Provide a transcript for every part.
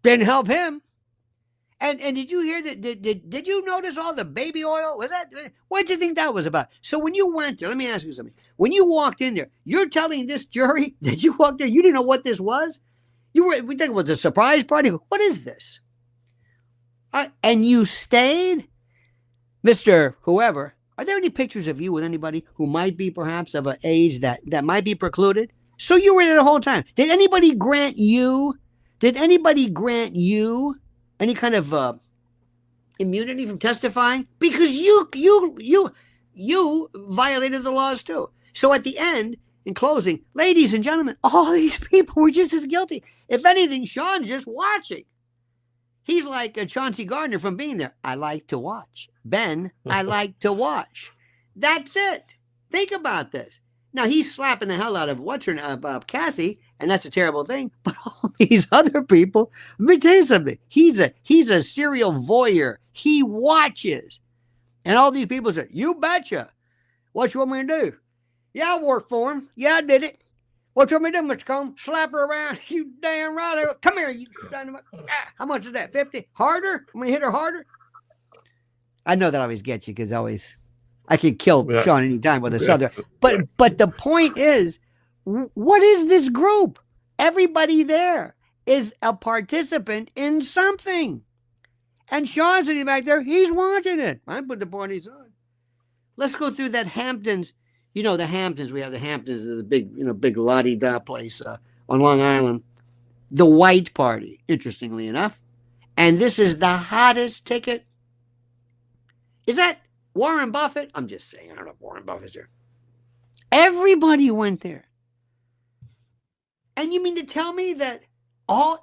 Didn't help him. And did you hear that? Did you notice all the baby oil? Was that what did you think that was about? So when you went there, let me ask you something. When you walked in there, you're telling this jury that you walked there, you didn't know what this was? We think it was a surprise party. What is this? And you stayed, Mr. Whoever. Are there any pictures of you with anybody who might be perhaps of an age that might be precluded? So you were there the whole time. Did anybody grant you any kind of immunity from testifying? Because you violated the laws too. So at the end, in closing, ladies and gentlemen, all these people were just as guilty. If anything, Shaun's just watching. He's like a Chauncey Gardner from being there. I like to watch. Ben, I like to watch. That's it. Think about this. Now, he's slapping the hell out of Cassie, and that's a terrible thing. But all these other people, let me tell you something. He's a serial voyeur. He watches. And all these people say, you betcha. What you want me to do? Yeah, I worked for him. Yeah, I did it. What you want me to do, Mr. Combs? Slap her around? You damn right. Come here, you dynamite. How much is that? 50? Harder? I'm going to hit her harder? I know that always gets you because I could kill Shaun anytime with a southern. But the point is, what is this group? Everybody there is a participant in something. And Shaun's sitting back there, he's watching it. I put the parties on. Let's go through that Hamptons. You know, the Hamptons, we have the Hamptons, the big la-di-da place on Long Island. The white party, interestingly enough. And this is the hottest ticket. Is that Warren Buffett? I'm just saying, I don't know if Warren Buffett's there. Everybody went there. And you mean to tell me that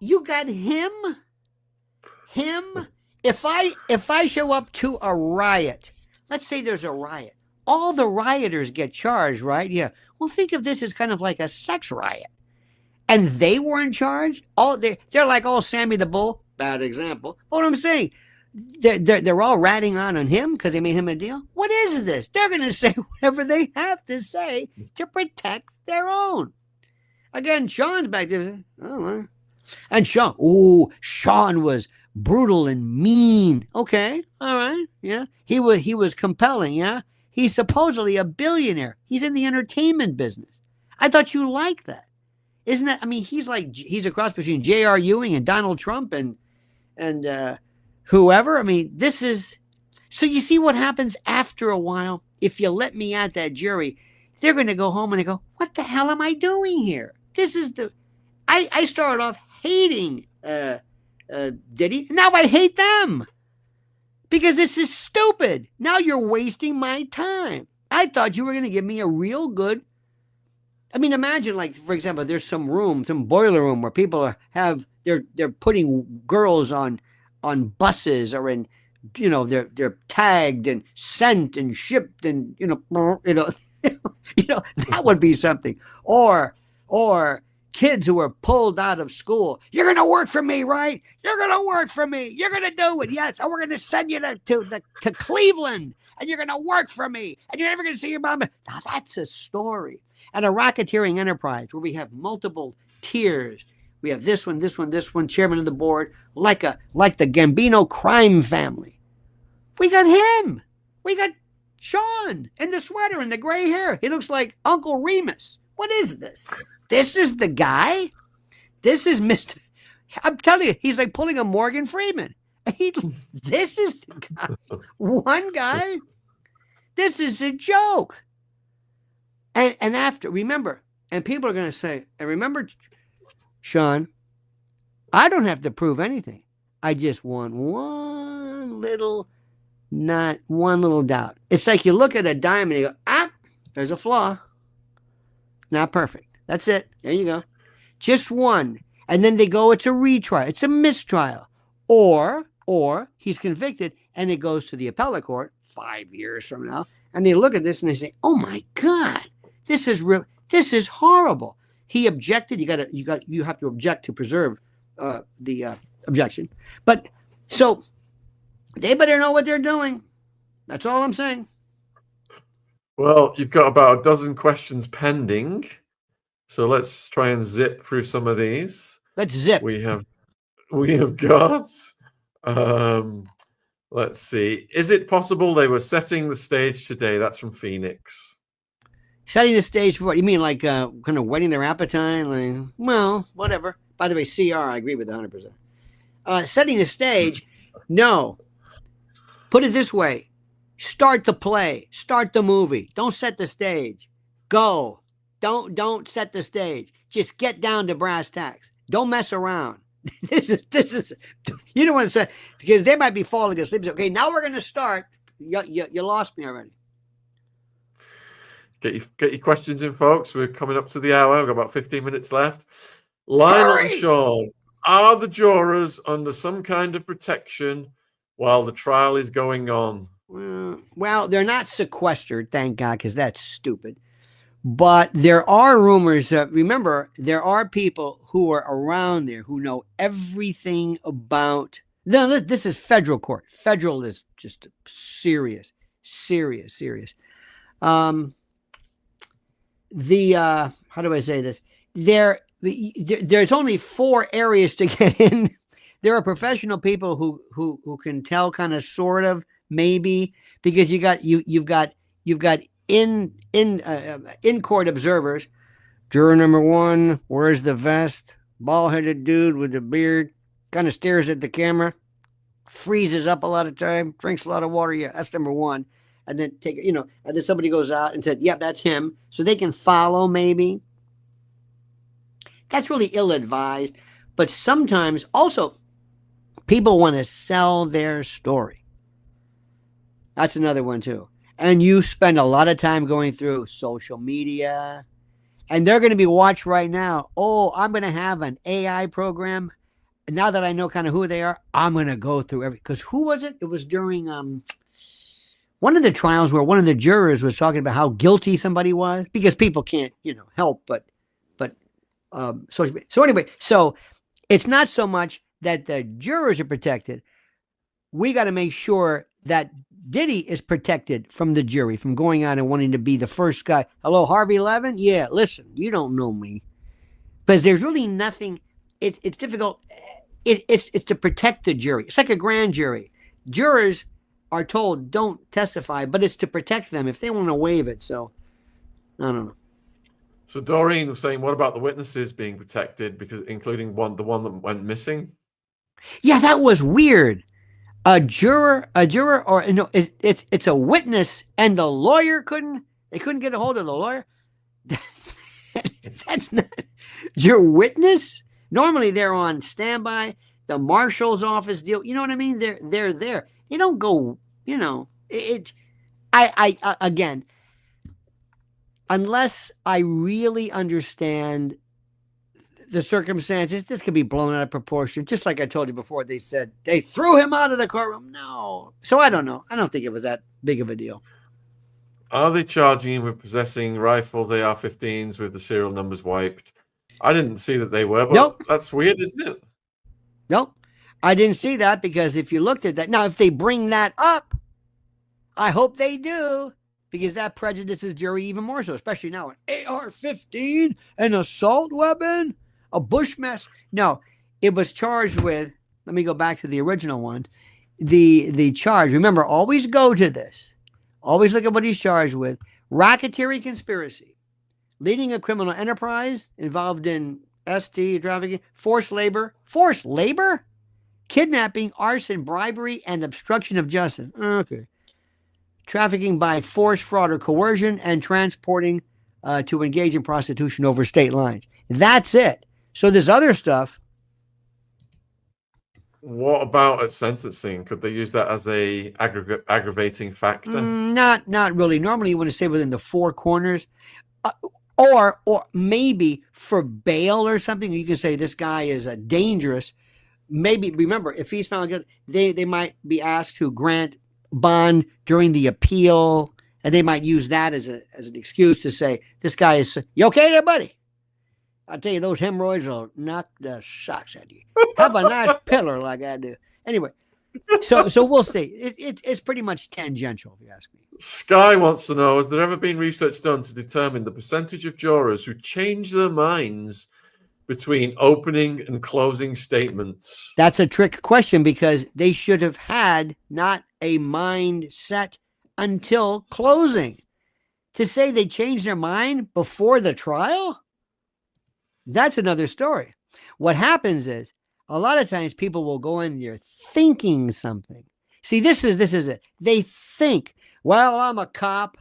you got him? Him? If I show up to a riot, let's say there's a riot. All the rioters get charged, right? Yeah. Well, think of this as kind of like a sex riot. And they were in charge? They're like all Sammy the Bull. Bad example. But what I'm saying, they're all ratting on him because they made him a deal. What is this? They're going to say whatever they have to say to protect their own. Again, Shaun's back there. I don't know. And Shaun was brutal and mean. Okay. All right. Yeah. He was compelling. Yeah. He's supposedly a billionaire. He's in the entertainment business. I thought you liked that. Isn't that? I mean, he's a cross between J.R. Ewing and Donald Trump and whoever. I mean, this is. So you see what happens after a while. If you let me at that jury, they're going to go home and they go, what the hell am I doing here? This is I started off hating Diddy. Now I hate them. Because this is stupid. Now you're wasting my time. I thought you were going to give me a real good. I mean, imagine, like, for example, there's some boiler room where people they're putting girls on buses or in, they're tagged and sent and shipped and that would be something. Or kids who are pulled out of school. You're going to work for me, right? You're going to work for me. You're going to do it. Yes. And we're going to send you to Cleveland and you're going to work for me and you're never going to see your mom. Now that's a story. And a racketeering enterprise where we have multiple tiers. We have this one, chairman of the board, like the Gambino crime family. We got him. We got Shaun in the sweater and the gray hair. He looks like Uncle Remus. What is this? This is the guy? This is Mr. I'm telling you, he's like pulling a Morgan Freeman. This is the guy. One guy? This is a joke. And after, remember, and people are going to say, and remember, Shaun, I don't have to prove anything. I just want one little doubt. It's like you look at a diamond and you go, there's a flaw. Not perfect. That's it. There you go. Just one. And then they go, it's a retrial. It's a mistrial. Or he's convicted and it goes to the appellate court 5 years from now. And they look at this and they say, oh my God, this is real. This is horrible. He objected. You have to object to preserve the objection. But so they better know what they're doing. That's all I'm saying. Well, you've got about a dozen questions pending. So let's try and zip through some of these. Let's zip. We have we have got, let's see. Is it possible they were setting the stage today? That's from Phoenix. Setting the stage for what? You mean like kind of whetting their appetite? Like, well, whatever. By the way, CR, I agree with 100%. Setting the stage, no. Put it this way. Start the play. Start the movie. Don't set the stage. Go. Don't set the stage. Just get down to brass tacks. Don't mess around. This is you don't want to say, because they might be falling asleep. Okay, now we're going to start. You lost me already. Get your questions in, folks. We're coming up to the hour. We've got about 15 minutes left. Lionel and Shaun, are the jurors under some kind of protection while the trial is going on? Well, they're not sequestered, thank God, because that's stupid. But there are rumors that, remember, there are people who are around there who know everything about. No, this is federal court. Federal is just serious. How do I say this? There's only 4 areas to get in. There are professional people who can tell, kind of, sort of, maybe, because you've got in court observers. Juror number 1, wears the vest, bald-headed dude with a beard, kind of stares at the camera, freezes up a lot of time, drinks a lot of water. Yeah, that's number 1. And then and then somebody goes out and said, "Yep, that's him," so they can follow. Maybe that's really ill-advised, but sometimes also people want to sell their story. That's another one too. And you spend a lot of time going through social media, and they're going to be watched right now. Oh, I'm going to have an AI program. Now that I know kind of who they are, I'm going to go through because who was it? It was during one of the trials where one of the jurors was talking about how guilty somebody was, because people can't, help but so anyway, so it's not so much that the jurors are protected. We got to make sure that Diddy is protected from the jury, from going out and wanting to be the first guy. Hello, Harvey Levin? Yeah, listen, you don't know me. But there's really nothing. It's difficult. It's to protect the jury. It's like a grand jury. Jurors are told don't testify, but it's to protect them if they want to waive it. So, I don't know. So Doreen was saying, what about the witnesses being protected, because including the one that went missing? Yeah, that was weird. A juror, or no, it's a witness, and the lawyer couldn't get a hold of the lawyer. That's not your witness. Normally they're on standby. The marshal's office deal. You know what I mean? They're there. You don't go. Again, unless I really understand the circumstances, this could be blown out of proportion. Just like I told you before, they said they threw him out of the courtroom. No. So I don't know. I don't think it was that big of a deal. Are they charging him with possessing rifles, AR-15s with the serial numbers wiped? I didn't see that they were, but nope. That's weird, isn't it? Nope. I didn't see that, because if you looked at that, now if they bring that up, I hope they do, because that prejudices jury even more so, especially now an AR-15, an assault weapon, a Bushmaster. No, it was charged with, let me go back to the original one. The charge, remember, always go to this. Always look at what he's charged with. Racketeering conspiracy, leading a criminal enterprise involved in ST, trafficking, forced labor, kidnapping, arson, bribery, and obstruction of justice. Okay. Trafficking by force, fraud, or coercion, and transporting to engage in prostitution over state lines. That's it. So this other stuff. What about at sentencing? Could they use that as a aggravating factor? Not really. Normally, you want to stay within the 4 corners, or maybe for bail or something. You can say this guy is dangerous. Maybe, remember, if he's found guilty, they might be asked to grant bond during the appeal, and they might use that as an excuse to say this guy is. You okay there, buddy? I'll tell you, those hemorrhoids will knock the socks out of you. Have a nice pillar like I do. Anyway, so we'll see. It's pretty much tangential, if you ask me. Sky wants to know, has there ever been research done to determine the percentage of jurors who change their minds between opening and closing statements? That's a trick question, because they should have had not a mind set until closing. To say they changed their mind before the trial, that's another story. What happens is, a lot of times people will go in there thinking something. See, this is it. They think, well, I'm a cop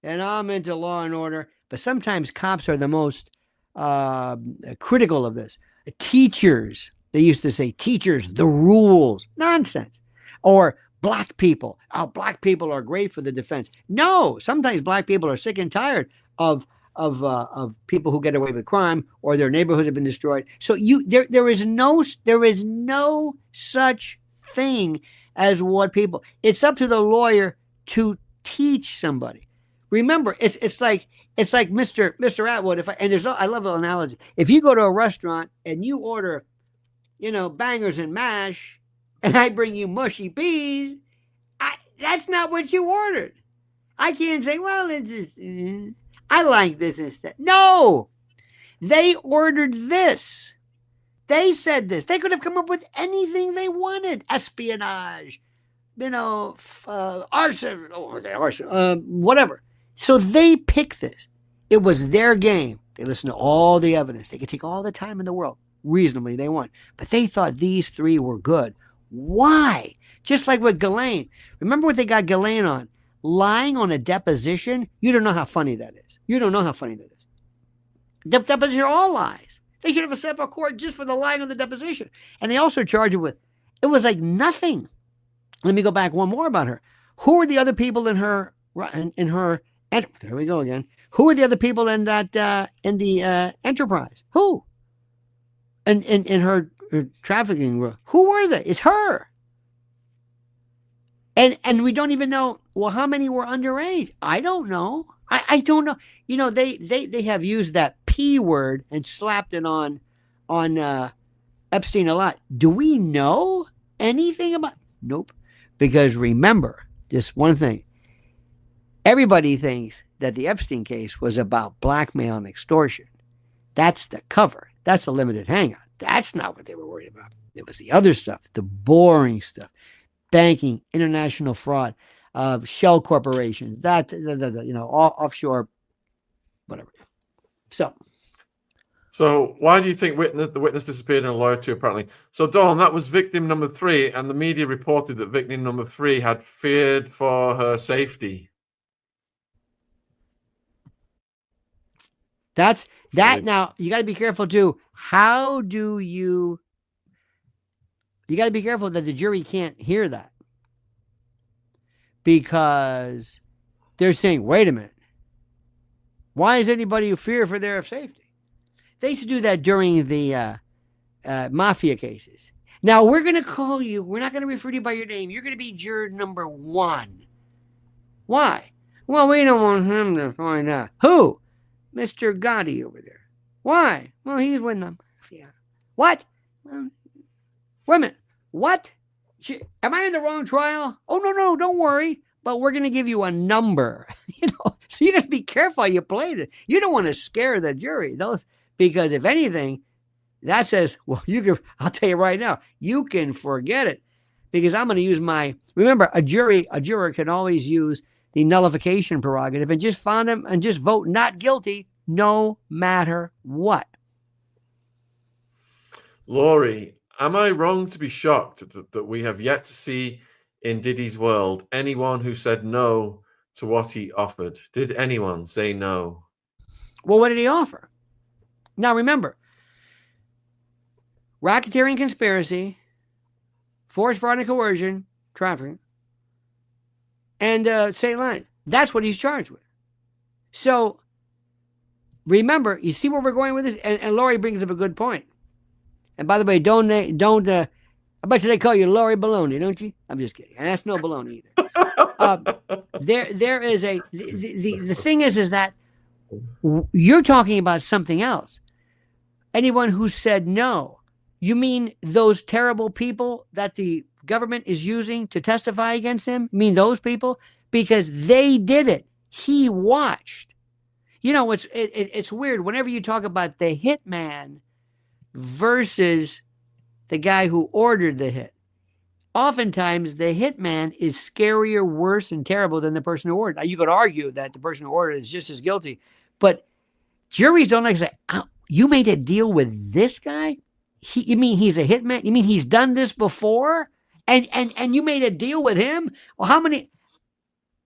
and I'm into law and order. But sometimes cops are the most critical of this. Teachers, they used to say, teachers, the rules. Nonsense. Or black people. Oh, black people are great for the defense. No, sometimes black people are sick and tired of people who get away with crime, or their neighborhoods have been destroyed. So there is no such thing as what people. It's up to the lawyer to teach somebody. Remember, it's like Mr. Attwood. I love the analogy. If you go to a restaurant and you order, bangers and mash, and I bring you mushy peas, that's not what you ordered. I can't say, well, it's just, I like this instead. No, they ordered this. They said this. They could have come up with anything they wanted. Espionage, arson, whatever. So they picked this. It was their game. They listened to all the evidence. They could take all the time in the world. Reasonably, they won. But they thought these three were good. Why? Just like with Ghislaine. Remember what they got Ghislaine on? Lying on a deposition. You don't know how funny that is. Deposition are all lies. They should have set up a court just for the lying on the deposition. And they also charged her with, it was like nothing. Let me go back one more about her. Who were the other people in her, there we go again. Who were the other people in that, in the enterprise? Who? In her trafficking. Who were they? It's her. And we don't even know, well, how many were underage? I don't know. I don't know. They have used that P word and slapped it on Epstein a lot. Do we know anything about? Nope. Because remember this one thing. Everybody thinks that the Epstein case was about blackmail and extortion. That's the cover. That's a limited hangout. That's not what they were worried about. It was the other stuff, the boring stuff. Banking, international fraud, shell corporations, offshore, whatever. So why do you think the witness disappeared and a lawyer too, apparently? So, Dawn, that was victim number 3, and the media reported that victim number 3 had feared for her safety. That's that. Now, you got to be careful, too. How do you got to be careful that the jury can't hear that, because they're saying, wait a minute, why is anybody who fear for their safety? They used to do that during the mafia cases. Now, we're going to call you, we're not going to refer to you by your name. You're going to be juror number 1. Why? Well, we don't want him to find out. Who? Mr. Gotti over there. Why? Well, he's with the mafia. What? Wait a minute. What? Am I in the wrong trial? Oh, no, don't worry. But we're going to give you a number. So you got to be careful how you play this. You don't want to scare the jury. Because if anything, that says, well, I'll tell you right now, you can forget it. Because I'm going to use remember, a juror can always use the nullification prerogative and just find him and just vote not guilty no matter what. Laurie, am I wrong to be shocked that we have yet to see in Diddy's world anyone who said no to what he offered? Did anyone say no? Well, what did he offer? Now, remember, racketeering, conspiracy, forced fraud and coercion, trafficking, and state line. That's what he's charged with. So, remember, you see where we're going with this? And Laurie brings up a good point. And by the way, don't I bet you they call you Laurie Baloney, don't you? I'm just kidding. And that's no baloney either. There is the thing is that you're talking about something else. Anyone who said no, you mean those terrible people that the government is using to testify against him? You mean those people? Because they did it. He watched. It's weird. Whenever you talk about the hitman versus the guy who ordered the hit. Oftentimes, the hitman is scarier, worse, and terrible than the person who ordered. Now, you could argue that the person who ordered is just as guilty, but juries don't like to say, oh, you made a deal with this guy? You mean he's a hitman? You mean he's done this before? And you made a deal with him? Well, how many?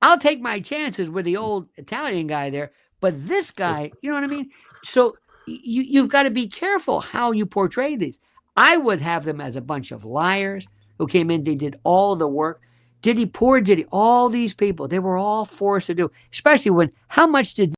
I'll take my chances with the old Italian guy there, but this guy, you know what I mean? So you've got to be careful how you portray these. I would have them as a bunch of liars who came in, they did all the work. Diddy, poor Diddy, all these people, they were all forced to do, especially when, how much did